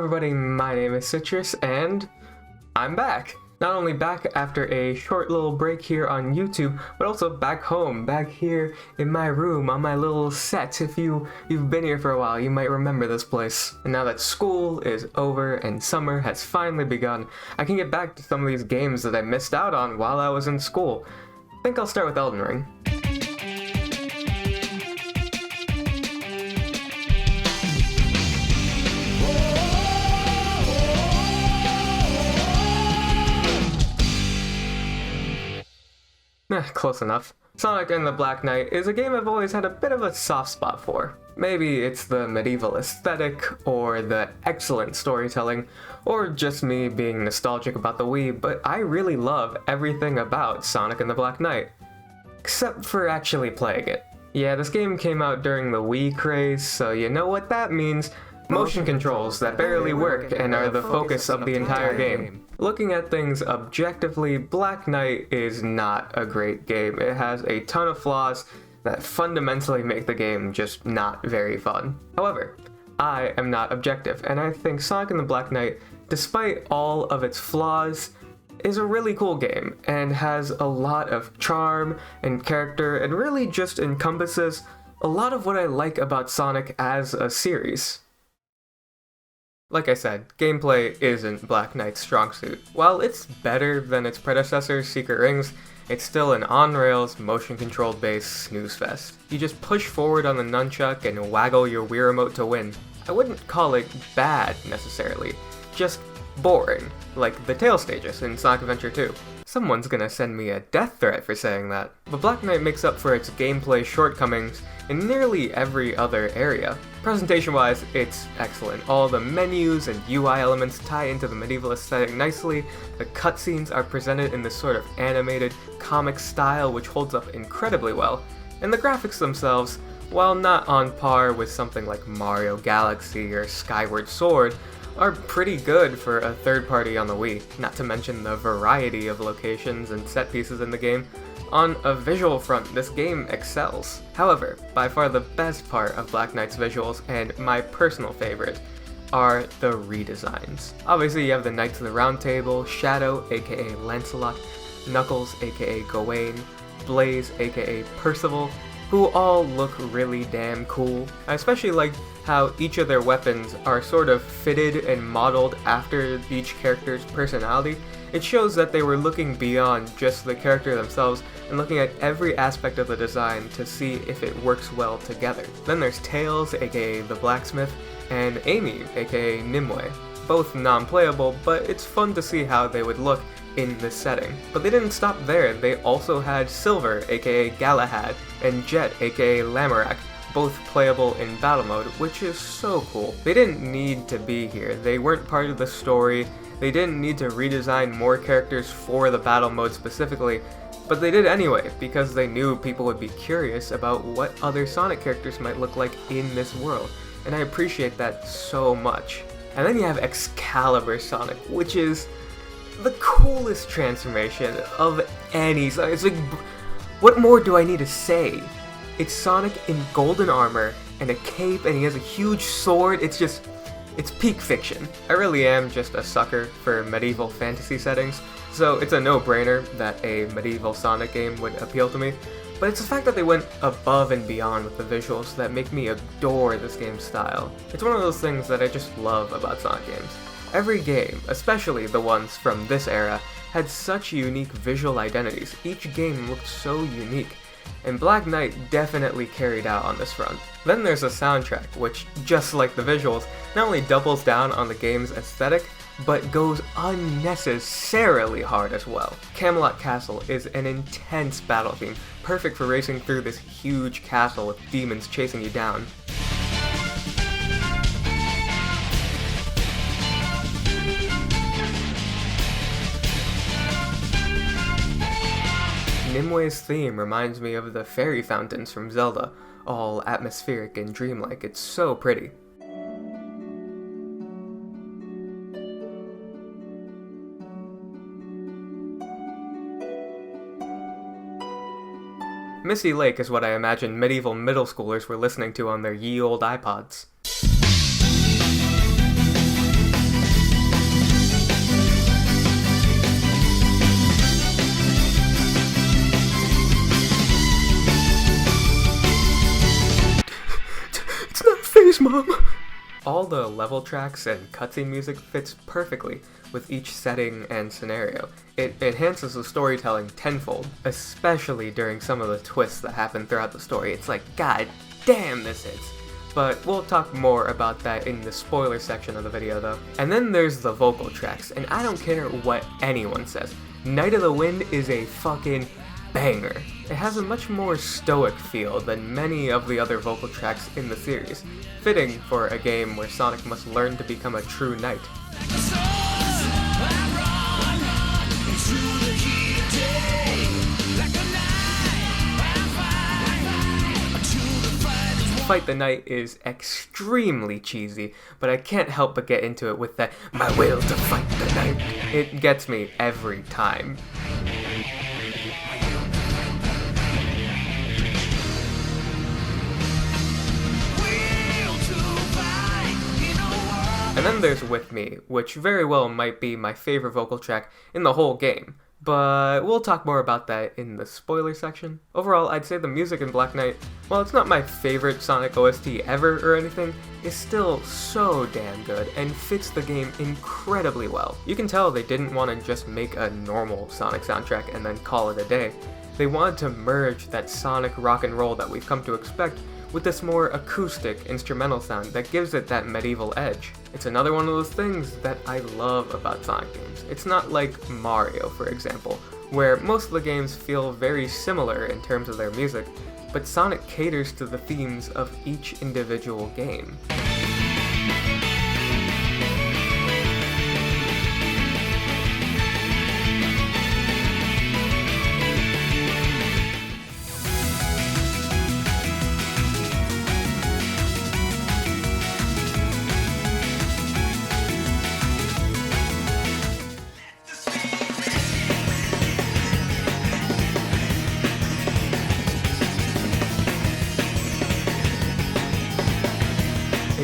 everybody, my name is Citrus, and I'm back! Not only back after a short little break here on YouTube, but also back home, back here in my room on my little set. If you've been here for a while, you might remember this place. And now that school is over and summer has finally begun, I can get back to some of these games that I missed out on while I was in school. I think I'll start with Elden Ring. Close enough. Sonic and the Black Knight is a game I've always had a bit of a soft spot for. Maybe it's the medieval aesthetic, or the excellent storytelling, or just me being nostalgic about the Wii, but I really love everything about Sonic and the Black Knight. Except for actually playing it. Yeah, this game came out during the Wii craze, so you know what that means. Motion controls that barely work and are the focus of the entire game. Looking at things objectively, Black Knight is not a great game. It has a ton of flaws that fundamentally make the game just not very fun. However, I am not objective, and I think Sonic and the Black Knight, despite all of its flaws, is a really cool game, and has a lot of charm and character, and really just encompasses a lot of what I like about Sonic as a series. Like I said, gameplay isn't Black Knight's strong suit. While it's better than its predecessor, Secret Rings, it's still an on-rails, motion-controlled based snooze fest. You just push forward on the nunchuck and waggle your Wii remote to win. I wouldn't call it bad, necessarily, just boring, like the tail stages in Sonic Adventure 2. Someone's gonna send me a death threat for saying that. But Black Knight makes up for its gameplay shortcomings in nearly every other area. Presentation-wise, it's excellent. All the menus and UI elements tie into the medieval aesthetic nicely, the cutscenes are presented in this sort of animated, comic style which holds up incredibly well, and the graphics themselves, while not on par with something like Mario Galaxy or Skyward Sword, are pretty good for a third party on the Wii, not to mention the variety of locations and set pieces in the game. On a visual front, this game excels. However, by far the best part of Black Knight's visuals, and my personal favorite, are the redesigns. Obviously you have the Knights of the Round Table, Shadow aka Lancelot, Knuckles aka Gawain, Blaze aka Percival, who all look really damn cool. I especially like how each of their weapons are sort of fitted and modeled after each character's personality. It shows that they were looking beyond just the character themselves and looking at every aspect of the design to see if it works well together. Then there's Tails, aka the Blacksmith, and Amy, aka Nimue. Both non-playable, but it's fun to see how they would look in this setting. But they didn't stop there, they also had Silver, aka Galahad, and Jet, aka Lamorak, both playable in battle mode, which is so cool. They didn't need to be here, they weren't part of the story, they didn't need to redesign more characters for the battle mode specifically, but they did anyway, because they knew people would be curious about what other Sonic characters might look like in this world, and I appreciate that so much. And then you have Excalibur Sonic, which is the coolest transformation of any Sonic. It's like, what more do I need to say? It's Sonic in golden armor and a cape, and he has a huge sword. It's peak fiction. I really am just a sucker for medieval fantasy settings, so it's a no-brainer that a medieval Sonic game would appeal to me. But it's the fact that they went above and beyond with the visuals that make me adore this game's style. It's one of those things that I just love about Sonic games. Every game, especially the ones from this era, had such unique visual identities. Each game looked so unique, and Black Knight definitely carried out on this front. Then there's the soundtrack, which, just like the visuals, not only doubles down on the game's aesthetic, but goes unnecessarily hard as well. Camelot Castle is an intense battle theme, perfect for racing through this huge castle with demons chasing you down. Nimue's theme reminds me of the fairy fountains from Zelda, all atmospheric and dreamlike. It's so pretty. Misty Lake is what I imagine medieval middle schoolers were listening to on their ye olde iPods. Thanks, Mom! All the level tracks and cutscene music fits perfectly with each setting and scenario. It enhances the storytelling tenfold, especially during some of the twists that happen throughout the story. It's like, god damn, this hits. But we'll talk more about that in the spoiler section of the video though. And then there's the vocal tracks, and I don't care what anyone says. Night of the Wind is a fucking banger. It has a much more stoic feel than many of the other vocal tracks in the series, fitting for a game where Sonic must learn to become a true knight. Fight the Knight is extremely cheesy, but I can't help but get into it with that "my will to fight the knight." It gets me every time. And then there's With Me, which very well might be my favorite vocal track in the whole game. But we'll talk more about that in the spoiler section. Overall, I'd say the music in Black Knight, while it's not my favorite Sonic OST ever or anything, is still so damn good and fits the game incredibly well. You can tell they didn't want to just make a normal Sonic soundtrack and then call it a day. They wanted to merge that Sonic rock and roll that we've come to expect with this more acoustic instrumental sound that gives it that medieval edge. It's another one of those things that I love about Sonic games. It's not like Mario, for example, where most of the games feel very similar in terms of their music, but Sonic caters to the themes of each individual game.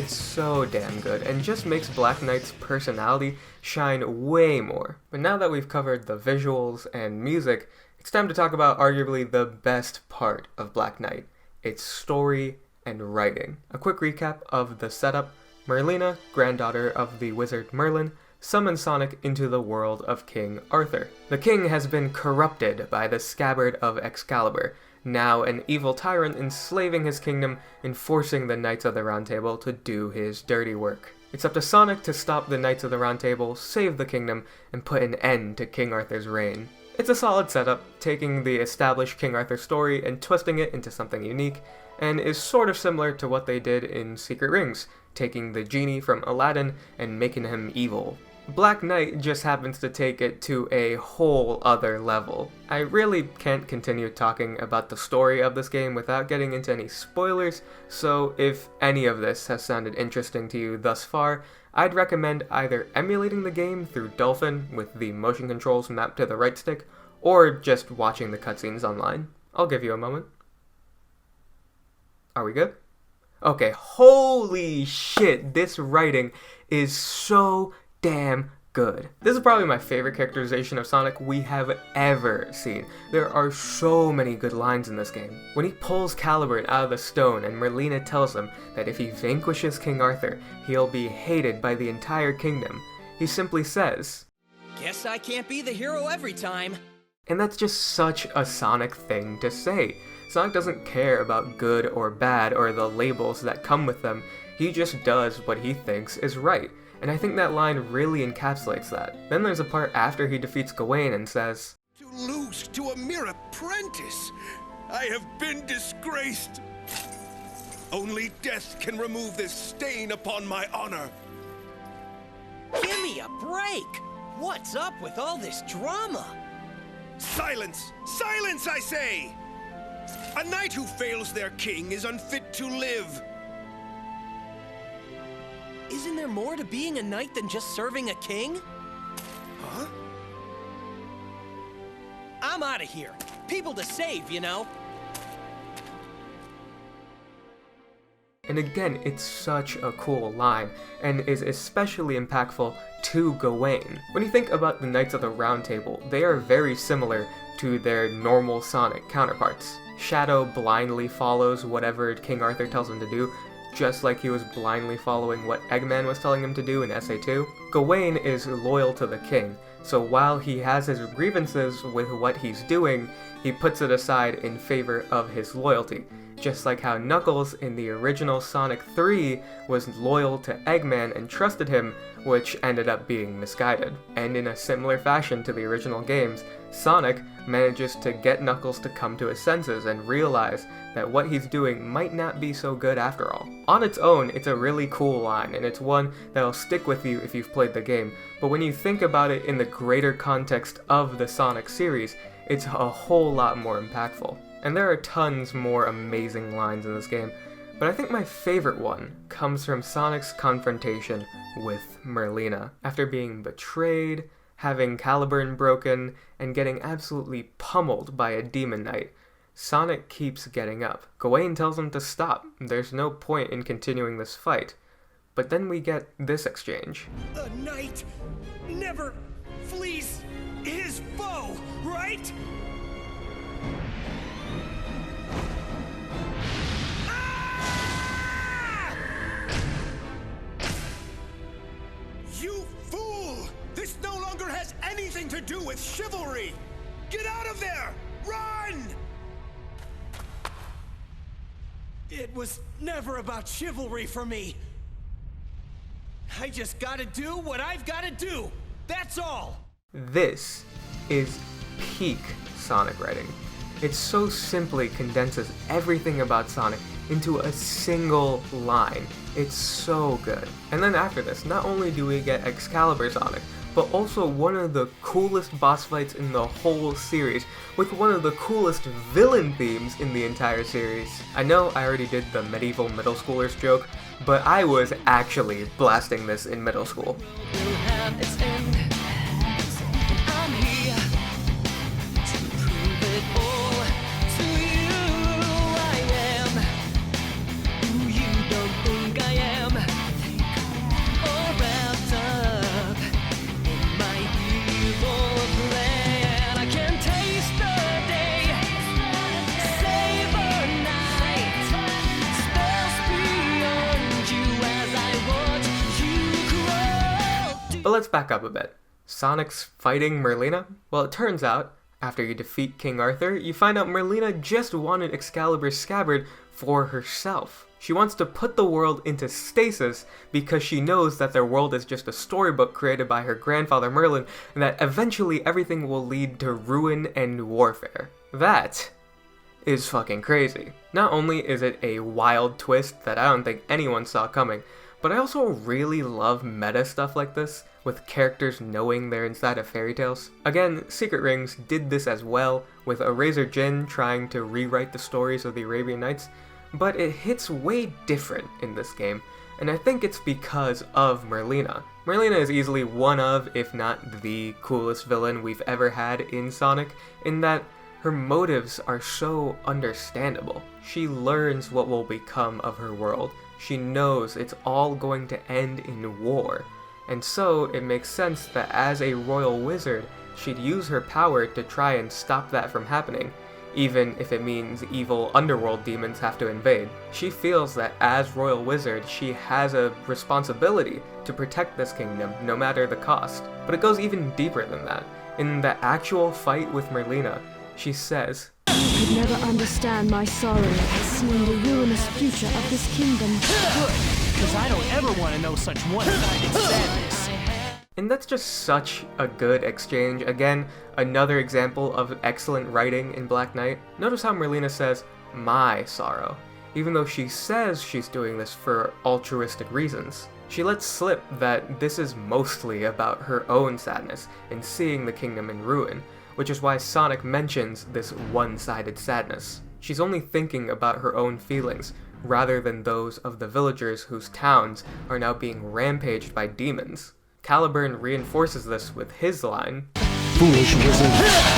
So damn good, and just makes Black Knight's personality shine way more. But now that we've covered the visuals and music, it's time to talk about arguably the best part of Black Knight, its story and writing. A quick recap of the setup: Merlina, granddaughter of the wizard Merlin, summons Sonic into the world of King Arthur. The king has been corrupted by the scabbard of Excalibur, now an evil tyrant enslaving his kingdom and forcing the Knights of the Round Table to do his dirty work. It's up to Sonic to stop the Knights of the Round Table, save the kingdom, and put an end to King Arthur's reign. It's a solid setup, taking the established King Arthur story and twisting it into something unique, and is sort of similar to what they did in Secret Rings, taking the genie from Aladdin and making him evil. Black Knight just happens to take it to a whole other level. I really can't continue talking about the story of this game without getting into any spoilers, so if any of this has sounded interesting to you thus far, I'd recommend either emulating the game through Dolphin with the motion controls mapped to the right stick, or just watching the cutscenes online. I'll give you a moment. Are we good? Okay, holy shit, this writing is so damn good. This is probably my favorite characterization of Sonic we have ever seen. There are so many good lines in this game. When he pulls Caliburn out of the stone and Merlina tells him that if he vanquishes King Arthur, he'll be hated by the entire kingdom, he simply says, "Guess I can't be the hero every time." And that's just such a Sonic thing to say. Sonic doesn't care about good or bad or the labels that come with them. He just does what he thinks is right. And I think that line really encapsulates that. Then there's a part after he defeats Gawain and says, "To lose to a mere apprentice, I have been disgraced. Only death can remove this stain upon my honor." Give me a break! What's up with all this drama? Silence! Silence, I say! A knight who fails their king is unfit to live. Isn't there more to being a knight than just serving a king? Huh? I'm out of here. People to save, you know? And again, it's such a cool line, and is especially impactful to Gawain. When you think about the Knights of the Round Table, they are very similar to their normal Sonic counterparts. Shadow blindly follows whatever King Arthur tells him to do. just like he was blindly following what Eggman was telling him to do in SA2. Gawain is loyal to the king, so while he has his grievances with what he's doing, he puts it aside in favor of his loyalty. Just like how Knuckles in the original Sonic 3 was loyal to Eggman and trusted him, which ended up being misguided. And in a similar fashion to the original games, Sonic manages to get Knuckles to come to his senses and realize that what he's doing might not be so good after all. On its own, it's a really cool line, and it's one that'll stick with you if you've played the game, but when you think about it in the greater context of the Sonic series, it's a whole lot more impactful. And there are tons more amazing lines in this game, but I think my favorite one comes from Sonic's confrontation with Merlina. After being betrayed, having Caliburn broken, and getting absolutely pummeled by a demon knight, Sonic keeps getting up. Gawain tells him to stop. There's no point in continuing this fight. But then we get this exchange. A knight never flees his foe, right? You fool! This no longer has anything to do with chivalry! Get out of there! Run! It was never about chivalry for me. I just gotta do what I've gotta do. That's all. This is peak Sonic writing. It so simply condenses everything about Sonic into a single line. It's so good. And then after this, not only do we get Excalibur Sonic, but also one of the coolest boss fights in the whole series, with one of the coolest villain themes in the entire series. I know I already did the medieval middle schoolers joke, but I was actually blasting this in middle school. But let's back up a bit. Sonic's fighting Merlina? Well, it turns out, after you defeat King Arthur, you find out Merlina just wanted Excalibur's scabbard for herself. She wants to put the world into stasis because she knows that their world is just a storybook created by her grandfather Merlin, and that eventually everything will lead to ruin and warfare. That is fucking crazy. Not only is it a wild twist that I don't think anyone saw coming, but I also really love meta stuff like this, with characters knowing they're inside of fairy tales. Again, Secret Rings did this as well, with Eraser Jin trying to rewrite the stories of the Arabian Nights, but it hits way different in this game, and I think it's because of Merlina. Merlina is easily one of, if not the coolest villain we've ever had in Sonic, in that her motives are so understandable. She learns what will become of her world. She knows it's all going to end in war. And so, it makes sense that as a royal wizard, she'd use her power to try and stop that from happening, even if it means evil underworld demons have to invade. She feels that as royal wizard, she has a responsibility to protect this kingdom, no matter the cost. But it goes even deeper than that. In the actual fight with Merlina, she says, "You could never understand my sorrow at seeing the ruinous future of this kingdom." Because I don't ever want to know such one-sided sadness. And that's just such a good exchange. Again, another example of excellent writing in Black Knight. Notice how Merlina says, "my sorrow," even though she says she's doing this for altruistic reasons. She lets slip that this is mostly about her own sadness in seeing the kingdom in ruin, which is why Sonic mentions this one-sided sadness. She's only thinking about her own feelings, rather than those of the villagers whose towns are now being rampaged by demons. Caliburn reinforces this with his line, "Foolish wizard,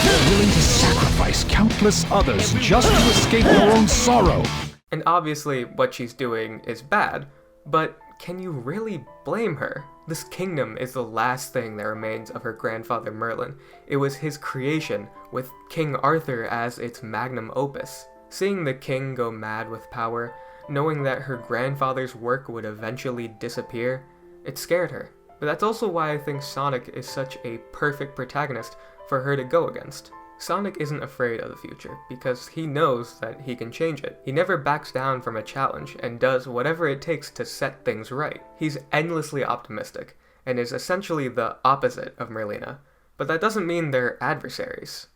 you're willing to sacrifice countless others just to escape your own sorrow." And obviously what she's doing is bad, but can you really blame her? This kingdom is the last thing that remains of her grandfather Merlin. It was his creation, with King Arthur as its magnum opus. Seeing the king go mad with power, Knowing that her grandfather's work would eventually disappear, it scared her. But that's also why I think Sonic is such a perfect protagonist for her to go against. Sonic isn't afraid of the future because he knows that he can change it. He never backs down from a challenge and does whatever it takes to set things right. He's endlessly optimistic and is essentially the opposite of Merlina, but that doesn't mean they're adversaries.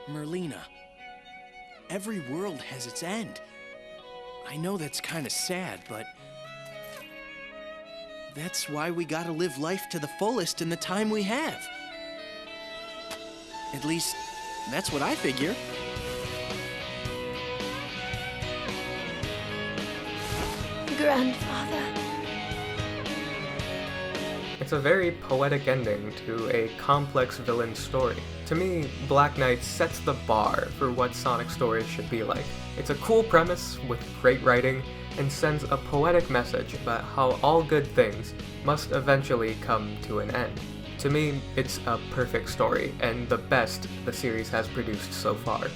Merlina. Every world has its end. I know that's kind of sad, but that's why we gotta live life to the fullest in the time we have. At least, that's what I figure. Grandfather. It's a very poetic ending to a complex villain story. To me, Black Knight sets the bar for what Sonic stories should be like. It's a cool premise with great writing and sends a poetic message about how all good things must eventually come to an end. To me, it's a perfect story and the best the series has produced so far.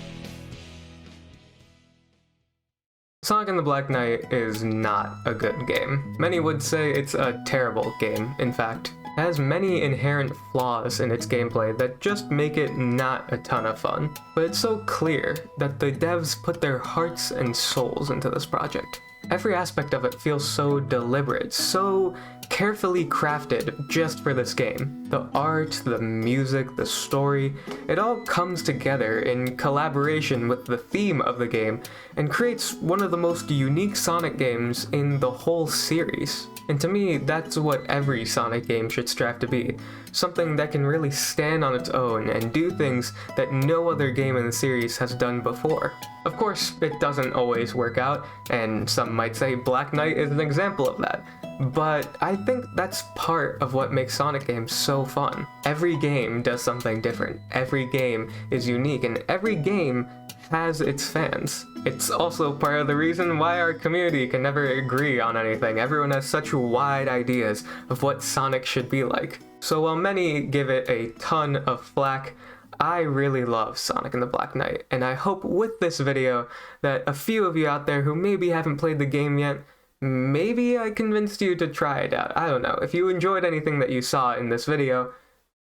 Sonic and the Black Knight is not a good game. Many would say it's a terrible game, in fact. It has many inherent flaws in its gameplay that just make it not a ton of fun. But it's so clear that the devs put their hearts and souls into this project. Every aspect of it feels so deliberate, so carefully crafted just for this game. The art, the music, the story, it all comes together in collaboration with the theme of the game and creates one of the most unique Sonic games in the whole series. And to me, that's what every Sonic game should strive to be. Something that can really stand on its own and do things that no other game in the series has done before. Of course, it doesn't always work out, and some might say Black Knight is an example of that. But I think that's part of what makes Sonic games so fun. Every game does something different, every game is unique, and every game has its fans. It's also part of the reason why our community can never agree on anything. Everyone has such wide ideas of what Sonic should be like. So while many give it a ton of flack, I really love Sonic and the Black Knight, and I hope with this video that a few of you out there who maybe haven't played the game yet, maybe I convinced you to try it out. I don't know. If you enjoyed anything that you saw in this video,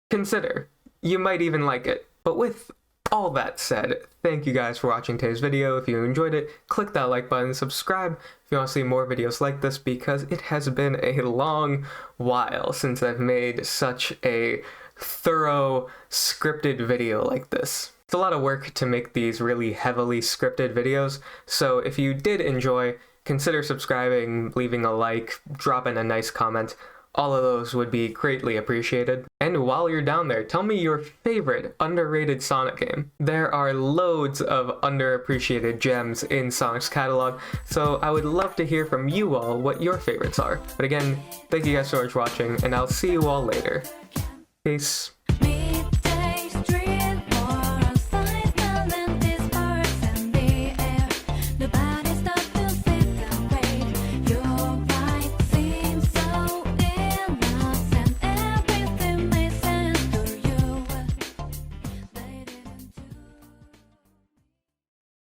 consider. You might even like it. But with all that said, thank you guys for watching today's video. If you enjoyed it, click that like button, subscribe if you want to see more videos like this, because it has been a long while since I've made such a thorough scripted video like this. It's a lot of work to make these really heavily scripted videos, so if you did enjoy, consider subscribing, leaving a like, dropping a nice comment. All of those would be greatly appreciated. And while you're down there, tell me your favorite underrated Sonic game. There are loads of underappreciated gems in Sonic's catalog, so I would love to hear from you all what your favorites are. But again, thank you guys so much for watching, and I'll see you all later. Peace.